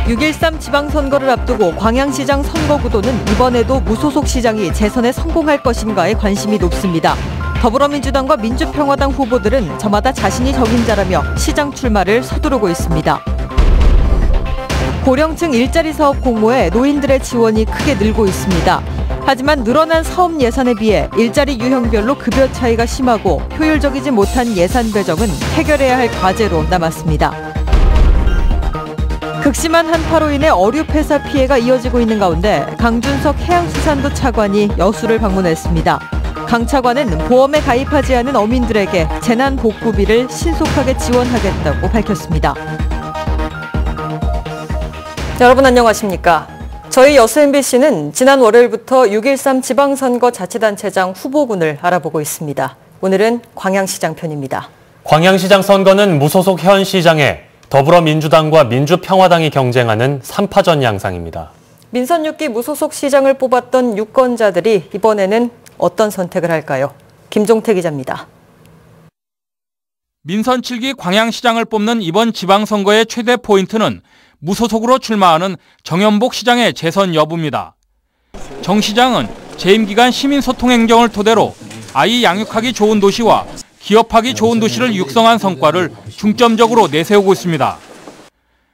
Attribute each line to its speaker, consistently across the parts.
Speaker 1: 6.13 지방선거를 앞두고 광양시장 선거구도는 이번에도 무소속 시장이 재선에 성공할 것인가에 관심이 높습니다. 더불어민주당과 민주평화당 후보들은 저마다 자신이 적임자라며 시장 출마를 서두르고 있습니다. 고령층 일자리 사업 공모에 노인들의 지원이 크게 늘고 있습니다. 하지만 늘어난 사업 예산에 비해 일자리 유형별로 급여 차이가 심하고 효율적이지 못한 예산 배정은 해결해야 할 과제로 남았습니다. 극심한 한파로 인해 어류 폐사 피해가 이어지고 있는 가운데 강준석 해양수산부 차관이 여수를 방문했습니다. 강 차관은 보험에 가입하지 않은 어민들에게 재난복구비를 신속하게 지원하겠다고 밝혔습니다. 여러분 안녕하십니까? 저희 여수 MBC는 지난 월요일부터 6.13 지방선거 자치단체장 후보군을 알아보고 있습니다. 오늘은 광양시장 편입니다.
Speaker 2: 광양시장 선거는 무소속 현 시장에 더불어민주당과 민주평화당이 경쟁하는 3파전 양상입니다.
Speaker 1: 민선 6기 무소속 시장을 뽑았던 유권자들이 이번에는 어떤 선택을 할까요? 김종태 기자입니다.
Speaker 3: 민선 7기 광양시장을 뽑는 이번 지방선거의 최대 포인트는 무소속으로 출마하는 정연복 시장의 재선 여부입니다. 정 시장은 재임 기간 시민소통 행정을 토대로 아이 양육하기 좋은 도시와 기업하기 좋은 도시를 육성한 성과를 중점적으로 내세우고 있습니다.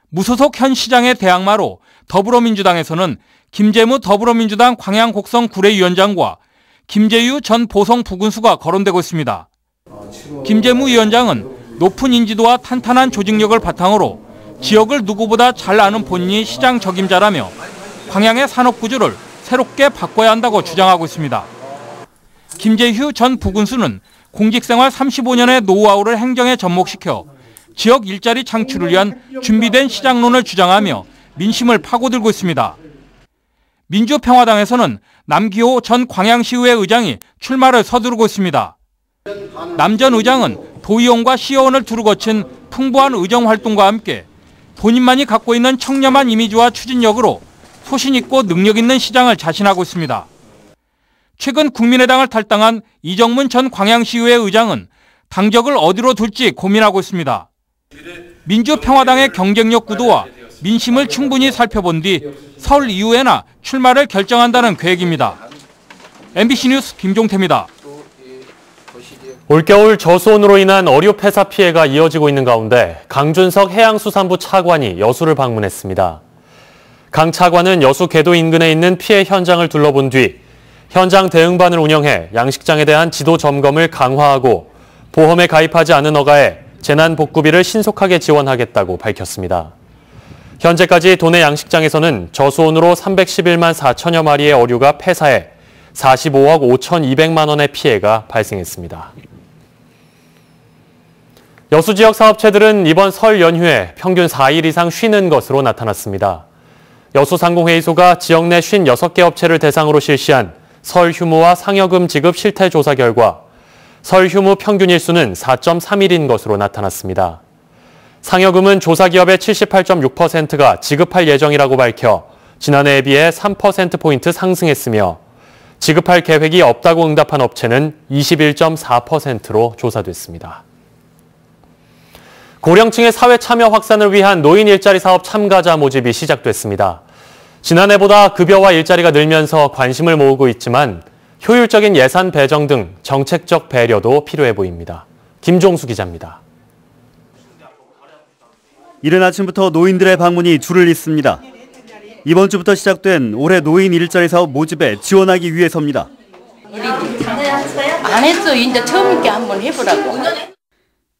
Speaker 3: 무소속 현 시장의 대항마로 더불어민주당에서는 김재무 더불어민주당 광양곡성 구례위원장과 김재유 전 보성 부군수가 거론되고 있습니다. 김재무 위원장은 높은 인지도와 탄탄한 조직력을 바탕으로 지역을 누구보다 잘 아는 본인이 시장 적임자라며 광양의 산업구조를 새롭게 바꿔야 한다고 주장하고 있습니다. 김재휴 전 부군수는 공직생활 35년의 노하우를 행정에 접목시켜 지역 일자리 창출을 위한 준비된 시장론을 주장하며 민심을 파고들고 있습니다. 민주평화당에서는 남기호 전 광양시의회 의장이 출마를 서두르고 있습니다. 남 전 의장은 도의원과 시의원을 두루 거친 풍부한 의정활동과 함께 본인만이 갖고 있는 청렴한 이미지와 추진력으로 소신 있고 능력 있는 시장을 자신하고 있습니다. 최근 국민의당을 탈당한 이정문 전 광양시의회 의장은 당적을 어디로 둘지 고민하고 있습니다. 민주평화당의 경쟁력 구도와 민심을 충분히 살펴본 뒤 설 이후에나 출마를 결정한다는 계획입니다. MBC 뉴스 김종태입니다.
Speaker 2: 올겨울 저수온으로 인한 어류 폐사 피해가 이어지고 있는 가운데 강준석 해양수산부 차관이 여수를 방문했습니다. 강 차관은 여수 궤도 인근에 있는 피해 현장을 둘러본 뒤 현장 대응반을 운영해 양식장에 대한 지도 점검을 강화하고 보험에 가입하지 않은 어가에 재난복구비를 신속하게 지원하겠다고 밝혔습니다. 현재까지 도내 양식장에서는 저수온으로 311만 4천여 마리의 어류가 폐사해 45억 5,200만 원의 피해가 발생했습니다. 여수 지역 사업체들은 이번 설 연휴에 평균 4일 이상 쉬는 것으로 나타났습니다. 여수상공회의소가 지역 내 56개 업체를 대상으로 실시한 설 휴무와 상여금 지급 실태 조사 결과 설 휴무 평균 일수는 4.3일인 것으로 나타났습니다. 상여금은 조사 기업의 78.6%가 지급할 예정이라고 밝혀 지난해에 비해 3%포인트 상승했으며 지급할 계획이 없다고 응답한 업체는 21.4%로 조사됐습니다. 고령층의 사회 참여 확산을 위한 노인 일자리 사업 참가자 모집이 시작됐습니다. 지난해보다 급여와 일자리가 늘면서 관심을 모으고 있지만 효율적인 예산 배정 등 정책적 배려도 필요해 보입니다. 김종수 기자입니다.
Speaker 4: 이른 아침부터 노인들의 방문이 줄을 잇습니다. 이번 주부터 시작된 올해 노인 일자리 사업 모집에 지원하기 위해서입니다.
Speaker 5: 안 했어. 이제 처음이니까 한번 해보라고.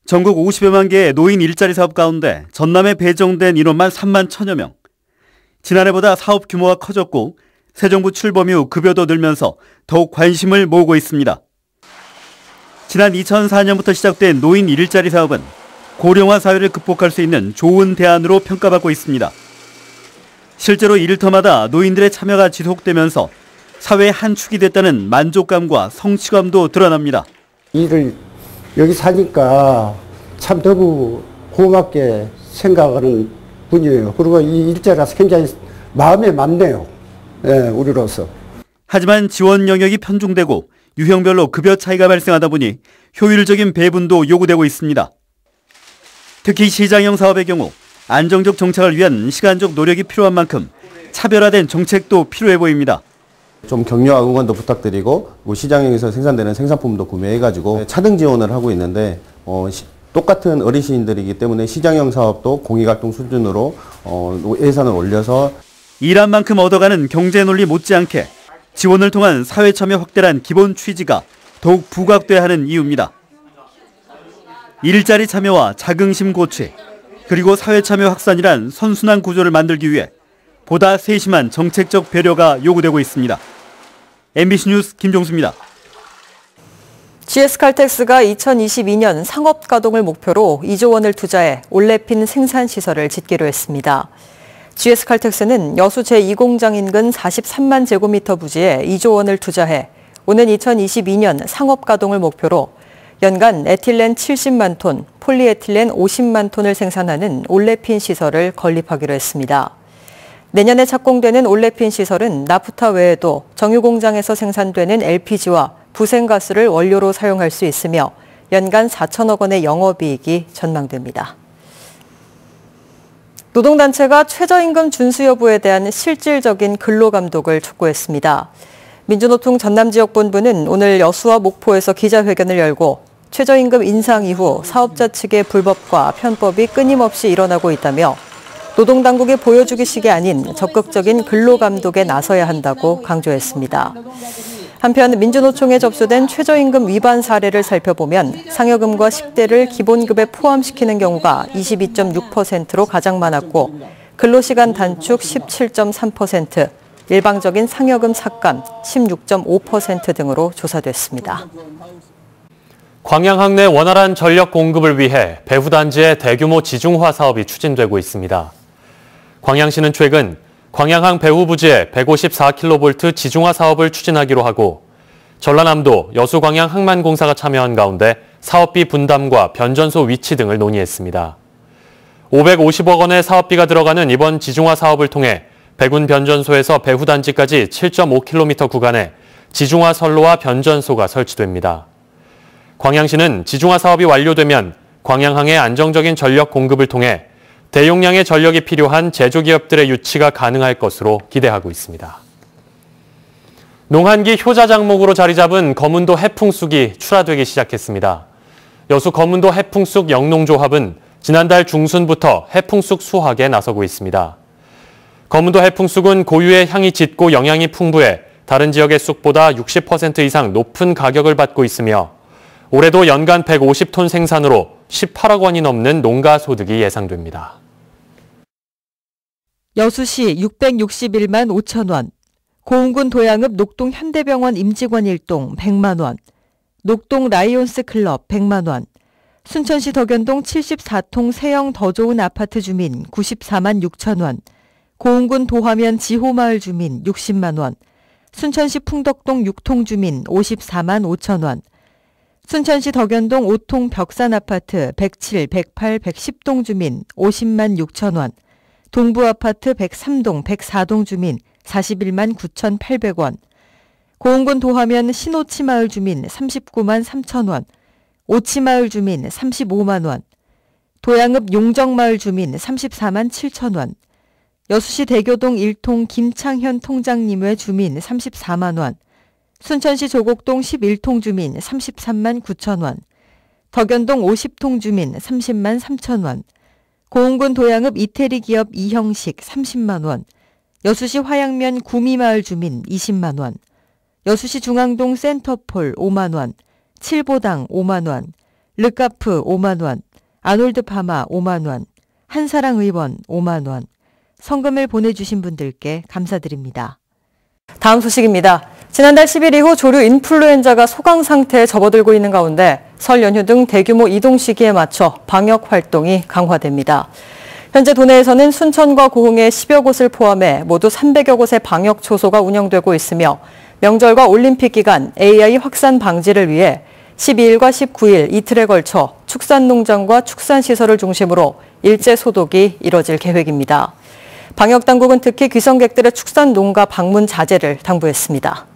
Speaker 4: 전국 50여만 개의 노인 일자리 사업 가운데 전남에 배정된 인원만 3만 1천여 명. 지난해보다 사업 규모가 커졌고 새 정부 출범 이후 급여도 늘면서 더욱 관심을 모으고 있습니다. 지난 2004년부터 시작된 노인 일자리 사업은 고령화 사회를 극복할 수 있는 좋은 대안으로 평가받고 있습니다. 실제로 일터마다 노인들의 참여가 지속되면서 사회의 한 축이 됐다는 만족감과 성취감도 드러납니다.
Speaker 6: 일을 여기 사니까 참 너무 고맙게 생각하는 분이에요. 그리고 이 일자리라서 굉장히 마음에 맞네요. 우리로서.
Speaker 4: 하지만 지원 영역이 편중되고 유형별로 급여 차이가 발생하다 보니 효율적인 배분도 요구되고 있습니다. 특히 시장형 사업의 경우 안정적 정착을 위한 시간적 노력이 필요한 만큼 차별화된 정책도 필요해 보입니다.
Speaker 7: 좀 격려와 응원도 부탁드리고 시장에서 생산되는 생산품도 구매해가지고 차등 지원을 하고 있는데 똑같은 어르신들이기 때문에 시장형 사업도 공익활동 수준으로 예산을 올려서
Speaker 4: 일한 만큼 얻어가는 경제 논리 못지않게 지원을 통한 사회 참여 확대란 기본 취지가 더욱 부각돼야 하는 이유입니다. 일자리 참여와 자긍심 고취, 그리고 사회 참여 확산이란 선순환 구조를 만들기 위해 보다 세심한 정책적 배려가 요구되고 있습니다. MBC 뉴스 김종수입니다.
Speaker 1: GS칼텍스가 2022년 상업 가동을 목표로 2조 원을 투자해 올레핀 생산시설을 짓기로 했습니다. GS칼텍스는 여수 제2공장 인근 43만 제곱미터 부지에 2조 원을 투자해 오는 2022년 상업 가동을 목표로 연간 에틸렌 70만 톤, 폴리에틸렌 50만 톤을 생산하는 올레핀 시설을 건립하기로 했습니다. 내년에 착공되는 올레핀 시설은 나프타 외에도 정유공장에서 생산되는 LPG와 부생가스를 원료로 사용할 수 있으며 연간 4천억 원의 영업이익이 전망됩니다. 노동단체가 최저임금 준수 여부에 대한 실질적인 근로감독을 촉구했습니다. 민주노총 전남지역본부는 오늘 여수와 목포에서 기자회견을 열고 최저임금 인상 이후 사업자 측의 불법과 편법이 끊임없이 일어나고 있다며 노동당국이 보여주기식이 아닌 적극적인 근로감독에 나서야 한다고 강조했습니다. 한편 민주노총에 접수된 최저임금 위반 사례를 살펴보면 상여금과 식대를 기본급에 포함시키는 경우가 22.6%로 가장 많았고 근로시간 단축 17.3%, 일방적인 상여금 삭감 16.5% 등으로 조사됐습니다.
Speaker 2: 광양항 내 원활한 전력 공급을 위해 배후단지의 대규모 지중화 사업이 추진되고 있습니다. 광양시는 최근 광양항 배후 부지에 154kV 지중화 사업을 추진하기로 하고 전라남도 여수광양 항만공사가 참여한 가운데 사업비 분담과 변전소 위치 등을 논의했습니다. 550억 원의 사업비가 들어가는 이번 지중화 사업을 통해 백운 변전소에서 배후단지까지 7.5km 구간에 지중화 선로와 변전소가 설치됩니다. 광양시는 지중화 사업이 완료되면 광양항의 안정적인 전력 공급을 통해 대용량의 전력이 필요한 제조기업들의 유치가 가능할 것으로 기대하고 있습니다. 농한기 효자 작목으로 자리 잡은 거문도 해풍쑥이 출하되기 시작했습니다. 여수 거문도 해풍쑥 영농조합은 지난달 중순부터 해풍쑥 수확에 나서고 있습니다. 거문도 해풍쑥은 고유의 향이 짙고 영양이 풍부해 다른 지역의 쑥보다 60% 이상 높은 가격을 받고 있으며 올해도 연간 150톤 생산으로 18억 원이 넘는 농가 소득이 예상됩니다.
Speaker 1: 여수시 661만 5천 원, 고흥군 도양읍 녹동 현대병원 임직원 1동 100만 원, 녹동 라이온스 클럽 100만 원, 순천시 덕연동 74통 세영 더 좋은 아파트 주민 94만 6천 원, 고흥군 도화면 지호마을 주민 60만 원, 순천시 풍덕동 6통 주민 54만 5천 원, 순천시 덕연동 5통 벽산아파트 107, 108, 110동 주민 50만 6천 원, 동부아파트 103동, 104동 주민 41만 9,800원, 고흥군 도화면 신오치마을 주민 39만 3천 원, 오치마을 주민 35만 원, 도양읍 용정마을 주민 34만 7천 원, 여수시 대교동 1통 김창현 통장님의 주민 34만 원, 순천시 조곡동 11통 주민 33만 9천 원, 덕연동 50통 주민 30만 3천 원, 고흥군 도양읍 이태리 기업 이형식 30만 원, 여수시 화양면 구미마을 주민 20만 원, 여수시 중앙동 센터폴 5만 원, 칠보당 5만 원, 르카프 5만 원, 아놀드 파마 5만 원, 한사랑 의원 5만 원. 성금을 보내주신 분들께 감사드립니다. 다음 소식입니다. 지난달 10일 이후 조류 인플루엔자가 소강 상태에 접어들고 있는 가운데 설 연휴 등 대규모 이동 시기에 맞춰 방역 활동이 강화됩니다. 현재 도내에서는 순천과 고흥의 10여 곳을 포함해 모두 300여 곳의 방역 초소가 운영되고 있으며 명절과 올림픽 기간 AI 확산 방지를 위해 12일과 19일 이틀에 걸쳐 축산농장과 축산시설을 중심으로 일제 소독이 이뤄질 계획입니다. 방역당국은 특히 귀성객들의 축산농가 방문 자제를 당부했습니다.